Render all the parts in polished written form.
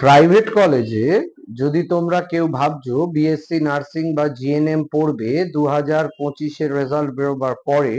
Private কলেজে যদি তোমরা কেউ ভাবছো বিএসসি নার্সিং বা জিএনএম পড়বে 2025-এর রেজাল্ট বেরোবার পরে,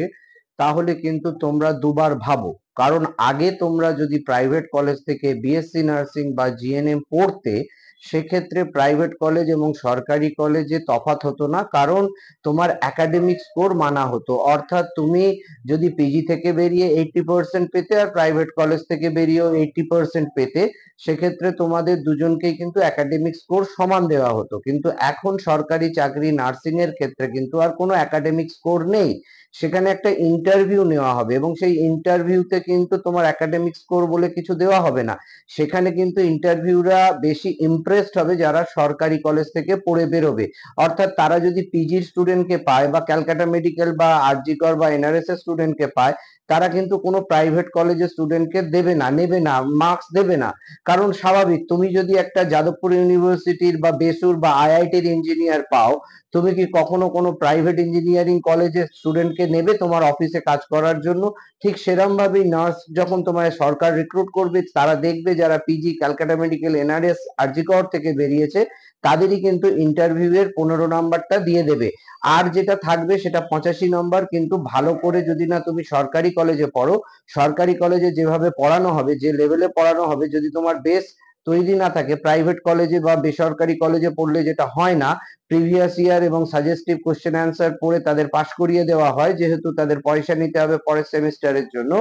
তাহলে কিন্তু তোমরা দুবার ভাবো। কারণ আগে তোমরা যদি প্রাইভেট কলেজ থেকে বিএসসি নার্সিং বা জিএনএম পড়তে, সেক্ষেত্রে প্রাইভেট কলেজ এবং সরকারি কলেজে তফাৎ হতো না, কারণ তোমার একাডেমিক স্কোর মানা হতো। অর্থাৎ তুমি যদি পিজি থেকে বেরিয়ে 80% পেতে আর প্রাইভেট কলেজ থেকে বেরিয়েও 80% পেতে, সেক্ষেত্রে তোমাদের দুজনকেই কিন্তু একাডেমিক স্কোর সমান দেওয়া হতো। কিন্তু এখন সরকারি চাকরি নার্সিং এর ক্ষেত্রে কিন্তু আর কোনো একাডেমিক স্কোর নেই, সেখানে একটা ইন্টারভিউ নেওয়া হবে এবং সেই ইন্টারভিউতে কিন্তু তোমার একাডেমিক স্কোর বলে কিছু দেওয়া হবে না। সেখানে কিন্তু ইন্টারভিউরা বেশি ইমপ্রেসড হবে যারা সরকারি কলেজ থেকে পড়ে বেরোবে। অর্থাৎ তারা যদি পিজির স্টুডেন্টকে পায় বা ক্যালকাটা মেডিকেল বা আরজি কর বা এনআরএস এর স্টুডেন্টকে পায়, তারা কিন্তু কোনো প্রাইভেট কলেজের স্টুডেন্টকে দেবে না, নেবে না, মার্কস দেবে না। কারণ স্বাভাবিক, তুমি যদি একটা যাদবপুর ইউনিভার্সিটির বা বেসুর বা আইআইটির ইঞ্জিনিয়ার পাও, তুমি কি কখনো কোনো প্রাইভেট ইঞ্জিনিয়ারিং কলেজের স্টুডেন্টকে নেবে তোমার অফিসে কাজ করার জন্য? ঠিক সেরকম ভাবেই নার্স যখন তোমার সরকার রিক্রুট করবে, তারা দেখবে যারা পিজি ক্যালকাটা মেডিকেল এনআরএস আরজি কর থেকে বেরিয়েছে, তাদেরই কিন্তু ইন্টারভিউ এর 15 নাম্বারটা দিয়ে দেবে। আর যেটা থাকবে সেটা 85 নম্বর। কিন্তু ভালো করে যদি না তুমি সরকারি কলেজে পড়ো, সরকারি কলেজে যেভাবে পড়ানো হবে, যে লেভেলে পড়ানো হবে, যদি তোমার বেস তৈরি না থাকে, প্রাইভেট কলেজে বা বেসরকারি কলেজে পড়লে যেটা হয় না, প্রিভিয়াস ইয়ার এবং সাজেস্টিভ কোশ্চেন অ্যান্সার পড়ে তাদের পাশ করিয়ে দেওয়া হয়, যেহেতু তাদের পয়সা নিতে হবে পরের সেমিস্টারের জন্য।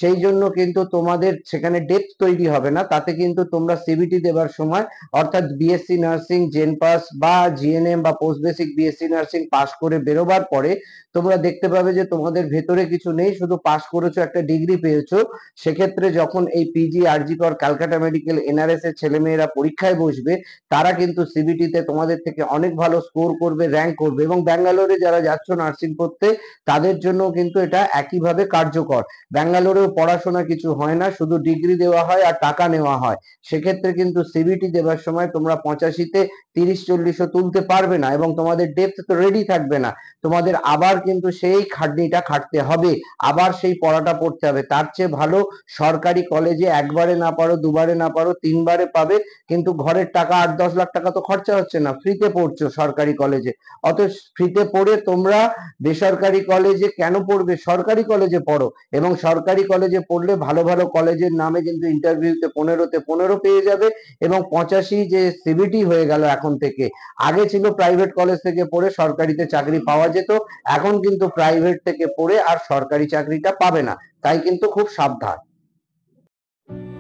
সেই জন্য কিন্তু তোমাদের সেখানে ডেপথ তৈরি হবে না। তাতে কিন্তু তোমরা সিবিটি দেবার সময়, অর্থাৎ বিএসসি নার্সিং জেন পাস বা জিএনএম বা post basic BSc nursing pass করে বেরোবার পরে তোমরা দেখতে পাবে যে তোমাদের ভেতরে কিছু নেই, শুধু পাস করেছো, একটা ডিগ্রি পেয়েছো। সেক্ষেত্রে যখন এই পিজি আরজি কর ক্যালকাটা মেডিকেল এনআরএস এর ছেলেমেয়েরা পরীক্ষায় বসবে, তারা কিন্তু সিবিটিতে তোমাদের থেকে অনেক ভালো স্কোর করবে, র্যাঙ্ক করবে। এবং ব্যাঙ্গালোরে যারা যাচ্ছ নার্সিং পড়তে, তাদের জন্য কিন্তু এটা একইভাবে কার্যকর। ব্যাঙ্গালোরেও পড়াশোনা কিছু হয় না, শুধু ডিগ্রি দেওয়া হয় আর টাকা নেওয়া হয়। সেক্ষেত্রে কিন্তু সিবিটি দেওয়ার সময় তোমরা 85-তে 30-40ও তুলতে পারবে না এবং তোমাদের ডেপথ তো রেডি থাকবে না। তোমাদের আবার কিন্তু সেই খাটনিটা খাটতে হবে, আবার সেই পড়াটা পড়তে হবে। তার চেয়ে ভালো সরকারি কলেজে একবারে না পারো, দুবারে না পারো, তিনবারে পাবে, কিন্তু ঘরের টাকা 8-10 লাখ টাকা তো খরচা হচ্ছে না, ফ্রিতে পড়ছো সরকারি কলেজে। অত ফ্রিতে পড়ে তোমরা বেসরকারি কলেজে কেন পড়বে? সরকারি কলেজে পড়ো। এবং সরকারি কলেজে পড়লে ভালো ভালো কলেজের নামে কিন্তু ইন্টারভিউতে 15-তে 15 পেয়ে যাবে এবং 85 যে সিবিটি হয়ে গেল এখন থেকে। আগে ছিল প্রাইভেট কলেজ থেকে পড়ে সরকারিতে চাকরি পাওয়া যেত, এখন কিন্তু প্রাইভেট থেকে পড়ে আর সরকারি চাকরিটা পাবে না। তাই কিন্তু খুব সাবধান।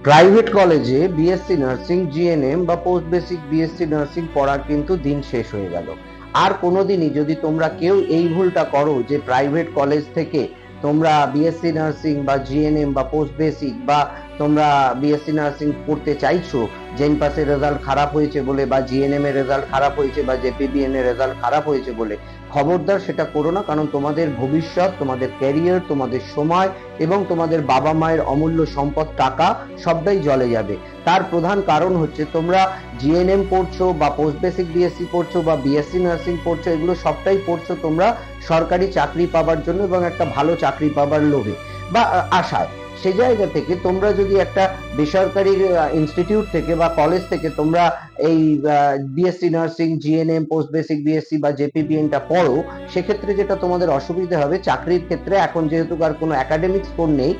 প্রাইভেট কলেজে বিএসসি নার্সিং জিএনএম বা পোস্ট বেসিক বিএসসি নার্সিং পড়া কিন্তু দিন শেষ হয়ে গেল। আর কোনোদিনই যদি তোমরা কেউ এই ভুলটা করো যে প্রাইভেট কলেজ থেকে তোমরা বিএসসি নার্সিং বা জিএনএম বা পোস্ট বেসিক বা তোমরা বিএসসি নার্সিং পড়তে চাইছো, জেন পাসের রেজাল্ট খারাপ হয়েছে বলে বা জিএনএম এর রেজাল্ট খারাপ হয়েছে বা জেপিবিএন এর রেজাল্ট খারাপ হয়েছে বলে, খবরদার সেটা করো না। কারণ তোমাদের ভবিষ্যৎ, তোমাদের ক্যারিয়ার, তোমাদের সময় এবং তোমাদের বাবা মায়ের অমূল্য সম্পদ টাকা সবটাই জলে যাবে। তার প্রধান কারণ হচ্ছে তোমরা জিএনএম পড়ছো বা পোস্ট বেসিক বিএসসি পড়ছো বা বিএসসি নার্সিং পড়ছো, এগুলো সবটাই পড়ছো তোমরা সরকারি চাকরি পাবার জন্য এবং একটা ভালো চাকরি পাবার লোভে বা আশায়। সে জায়গা থেকে তোমরা যদি একটা বেসরকারি ইনস্টিটিউট থেকে বা কলেজ থেকে তোমরা এই BSc nursing GNM post basic BSc বা জেপিবিএনটা পড়ো, সেক্ষেত্রে যেটা তোমাদের অসুবিধা হবে চাকরির ক্ষেত্রে, এখন যেহেতু আর কোনো একাডেমিক স্কোর নেই,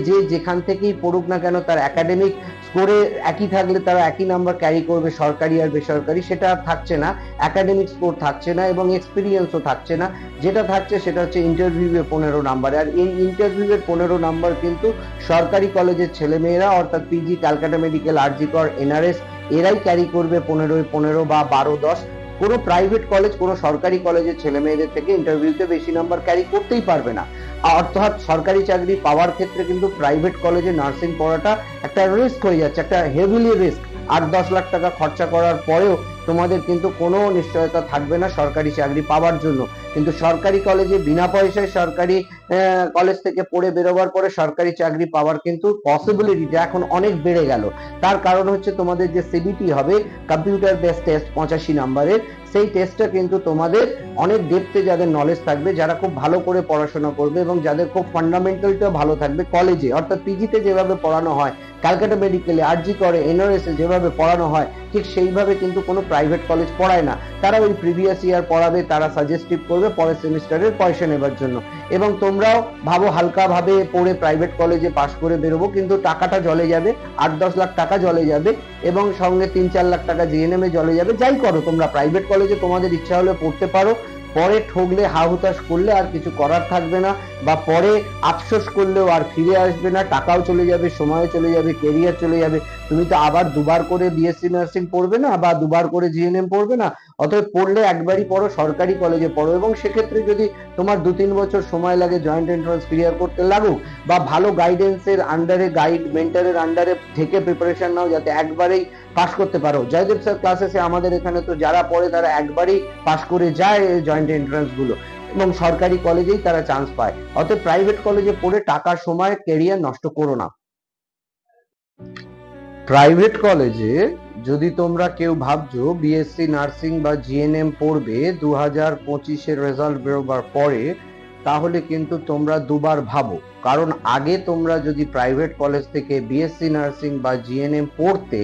যে যেখান থেকেই পড়ুক না কেন তার একাডেমিক স্কোরে একই থাকলে তারা একই নাম্বার ক্যারি করবে, সরকারি আর বেসরকারি, সেটা আর থাকছে না। একাডেমিক স্কোর থাকছে না এবং এক্সপিরিয়েন্সও থাকছে না। যেটা থাকছে সেটা হচ্ছে ইন্টারভিউয়ে 15 নাম্বার। আর এই ইন্টারভিউয়ের 15 নাম্বার কিন্তু সরকারি কলেজের ছেলেমেয়েরা, অর্থাৎ পিজি ক্যালকাটা মেডিকেল আরজি কর এনআরএস, এরাই ক্যারি করবে 15 বা 12-10। কোনো প্রাইভেট কলেজ, কোনো সরকারি কলেজের ছেলে মেয়েদের থেকে ইন্টারভিউতে বেশি নাম্বার ক্যারি করতেই পারবে না। অর্থাৎ সরকারি চাকরি পাওয়ার ক্ষেত্রে কিন্তু প্রাইভেট কলেজে নার্সিং পড়াটা একটা রিস্ক হয়ে যাচ্ছে, একটা হেভিলি রিস্ক। 8-10 লাখ টাকা খরচা করার পরেও তোমাদের কিন্তু কোনো নিশ্চয়তা থাকবে না সরকারি চাকরি পাওয়ার জন্য। কিন্তু সরকারি কলেজে বিনা পয়সায় সরকারি কলেজ থেকে পড়ে বেরোবার পরে সরকারি চাকরি পাওয়ার কিন্তু পসিবিলিটিটা এখন অনেক বেড়ে গেল। তার কারণ হচ্ছে তোমাদের যে সিবিটি হবে, কম্পিউটার বেস টেস্ট 85 নাম্বারের, সেই টেস্টটা কিন্তু তোমাদের অনেক ডেপথে যাদের নলেজ থাকবে, যারা খুব ভালো করে পড়াশোনা করবে এবং যাদের খুব ফান্ডামেন্টালটা ভালো থাকবে কলেজে, অর্থাৎ পিজিতে যেভাবে পড়ানো হয়, ক্যালকাটা মেডিকেলে, আরজি করে, এনআরএস এ যেভাবে পড়ানো হয়, ঠিক সেইভাবে কিন্তু কোনো প্রাইভেট কলেজ পড়ায় না। তারা ওই প্রিভিয়াস ইয়ার পড়াবে, তারা সাজেস্টিভ করবে পরের সেমিস্টারের পয়সা নেবার জন্য। এবং তোমরাও ভাবো হালকা ভাবে পড়ে প্রাইভেট কলেজে পাশ করে বেরোবো, কিন্তু টাকাটা জলে যাবে, 8-10 লাখ টাকা জলে যাবে এবং সঙ্গে 3-4 লাখ টাকা জিএনএম এ জলে যাবে। যাই করো তোমরা প্রাইভেট কলেজে তোমাদের ইচ্ছা হলে পড়তে পারো, পরে ঠকলে হাহুতাশ করলে আর কিছু করার থাকবে না, বা পরে আফসোস করলেও আর ফিরে আসবে না, টাকাও চলে যাবে, সময়ও চলে যাবে, কেরিয়ার চলে যাবে। তুমি তো আবার দুবার করে বিএসসি নার্সিং পড়বে না বা দুবার করে জিএনএম পড়বে না। অতএব পড়লে একবারই পড়ো, সরকারি কলেজে পড়ো। এবং সেক্ষেত্রে যদি তোমার 2-3 বছর সময় লাগে জয়েন্ট এন্ট্রান্স ক্লিয়ার করতে লাগুক, বা ভালো গাইডেন্সের আন্ডারে, গাইড মেন্টরের আন্ডারে থেকে প্রিপারেশন নাও যাতে একবারেই পাস করতে পারো। জয়দেব স্যার ক্লাসেসে আমাদের এখানে তো যারা পড়ে তারা একবারই পাস করে যায় জয়েন্ট এন্ট্রান্স গুলো, এবং সরকারি কলেজেই তারা চান্স পায়। অতএব প্রাইভেট কলেজে পড়ে টাকা, সময়, ক্যারিয়ার নষ্ট করো না। প্রাইভেট কলেজে যদি তোমরা কেউ ভাবছো বিএসসি নার্সিং বা জিএনএম পড়বে 2025-এর রেজাল্ট বেরোবার পরে, তাহলে কিন্তু তোমরা দুবার ভাবো। কারণ আগে তোমরা যদি প্রাইভেট কলেজ থেকে বিএসসি নার্সিং বা জিএনএম পড়তে,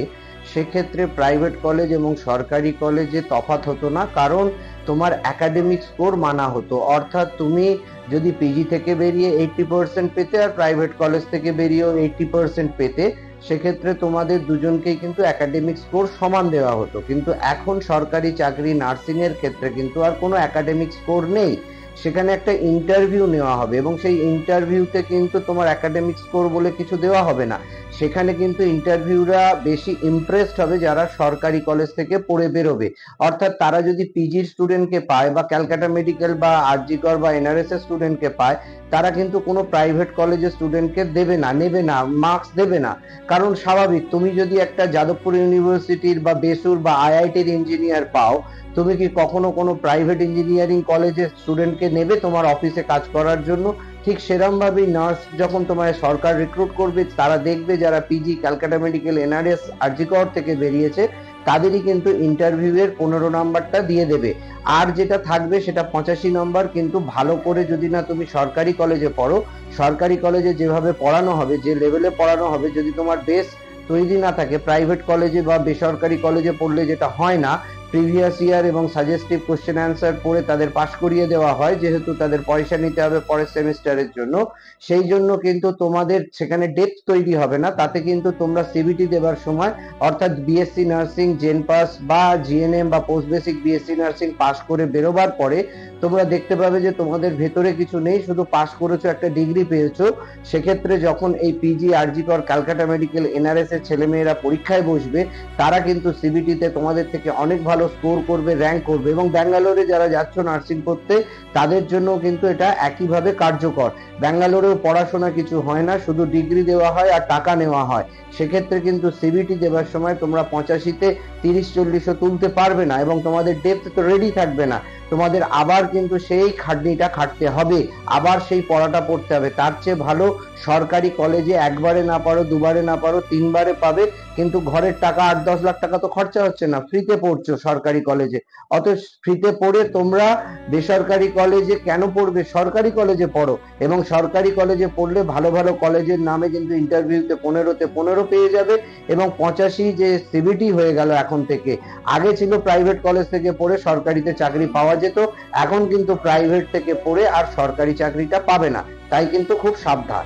সেক্ষেত্রে প্রাইভেট কলেজ এবং সরকারি কলেজে তফাৎ হতো না, কারণ তোমার একাডেমিক স্কোর মানা হতো। অর্থাৎ তুমি যদি পিজি থেকে বেরিয়ে 80% পেতে আর প্রাইভেট কলেজ থেকে বেরিয়েও 80% পেতে, সেক্ষেত্রে তোমাদের দুজনকেই কিন্তু একাডেমিক স্কোর সমান দেওয়া হতো। কিন্তু এখন সরকারি চাকরি নার্সিং এর ক্ষেত্রে কিন্তু আর কোনো একাডেমিক স্কোর নেই, সেখানে একটা ইন্টারভিউ নেওয়া হবে এবং সেই ইন্টারভিউতে কিন্তু তোমার একাডেমিক স্কোর বলে কিছু দেওয়া হবে না। সেখানে কিন্তু ইন্টারভিউরা বেশি ইমপ্রেসড হবে যারা সরকারি কলেজ থেকে পড়ে বেরোবে। অর্থাৎ তারা যদি পিজির স্টুডেন্টকে পায় বা ক্যালকাটা মেডিকেল বা আরজি কর বা এনআরএস এর স্টুডেন্টকে পায়, তারা কিন্তু কোনো প্রাইভেট কলেজের স্টুডেন্টকে দেবে না, নেবে না, মার্কস দেবে না। কারণ স্বাভাবিক, তুমি যদি একটা যাদবপুর ইউনিভার্সিটির বা বেসুর বা আইআইটির ইঞ্জিনিয়ার পাও, তুমি কি কখনো কোনো প্রাইভেট ইঞ্জিনিয়ারিং কলেজের স্টুডেন্টকে নেবে তোমার অফিসে কাজ করার জন্য? ঠিক সেরকম ভাবেই নার্স যখন তোমায় সরকার রিক্রুট করবে, তারা দেখবে যারা পিজি, ক্যালকাটা মেডিকেল, এনআরএস, আরজি কর থেকে বেরিয়েছে, তাদেরই কিন্তু ইন্টারভিউ এর 15 নাম্বারটা দিয়ে দেবে। আর যেটা থাকবে সেটা 85 নম্বর। কিন্তু ভালো করে যদি না তুমি সরকারি কলেজে পড়ো, সরকারি কলেজে যেভাবে পড়ানো হবে, যে লেভেলে পড়ানো হবে, যদি তোমার বেস তৈরি না থাকে, প্রাইভেট কলেজে বা বেসরকারি কলেজে পড়লে যেটা হয় না, প্রিভিয়াস ইয়ার এবং সাজেস্টিভ কোশ্চেন অ্যান্সার পড়ে তাদের পাশ করিয়ে দেওয়া হয়, যেহেতু তাদের পয়সা নিতে হবে পরের সেমিস্টারের জন্য। সেই জন্য কিন্তু তোমাদের সেখানে ডেপথ তৈরি হবে না। তাতে কিন্তু তোমরা সিবিটি দেবার সময়, অর্থাৎ বিএসসি নার্সিং জেন পাস বা জিএনএম বা post basic BSc nursing pass করে বেরোবার পরে তোমরা দেখতে পাবে যে তোমাদের ভেতরে কিছু নেই, শুধু পাস করেছো, একটা ডিগ্রি পেয়েছো। সেক্ষেত্রে যখন এই পিজি, আরজি কর, ক্যালকাটা মেডিকেল, এনআরএস এর ছেলেমেয়েরা পরীক্ষায় বসবে, তারা কিন্তু সিবিটিতে তোমাদের থেকে অনেক ভালো স্কোর করবে, র্যাঙ্ক করবে। এবং ব্যাঙ্গালোরে যারা যাচ্ছ নার্সিং করতে, তাদের জন্য কিন্তু এটা একইভাবে কার্যকর। ব্যাঙ্গালোরেও পড়াশোনা কিছু হয় না, শুধু ডিগ্রি দেওয়া হয় আর টাকা নেওয়া হয়। সেক্ষেত্রে কিন্তু সিবিটি দেওয়ার সময় তোমরা 85-তে 30-40ও তুলতে পারবে না এবং তোমাদের ডেপথ তো রেডি থাকবে না। তোমাদের আবার কিন্তু সেই খাটনিটা খাটতে হবে, আবার সেই পড়াটা পড়তে হবে। তার চেয়ে ভালো সরকারি কলেজে একবারে না পারো, দুবারে না পারো, 3বারে পাবে, কিন্তু ঘরের টাকা 8-10 লাখ টাকা তো খরচা হচ্ছে না, ফ্রিতে পড়ছো সরকারি কলেজে। অত ফ্রিতে পড়ে তোমরা বেসরকারি কলেজে কেন পড়বে? সরকারি কলেজে পড়ো। এবং সরকারি কলেজে পড়লে ভালো ভালো কলেজের নামে কিন্তু ইন্টারভিউতে 15-তে 15 পেয়ে যাবে এবং 85 যে সিবিটি হয়ে গেল এখন থেকে। আগে ছিল প্রাইভেট কলেজ থেকে পড়ে সরকারিতে চাকরি পাওয়া যেত, এখন কিন্তু প্রাইভেট থেকে পড়ে আর সরকারি চাকরিটা পাবে না। তাই কিন্তু খুব সাবধান।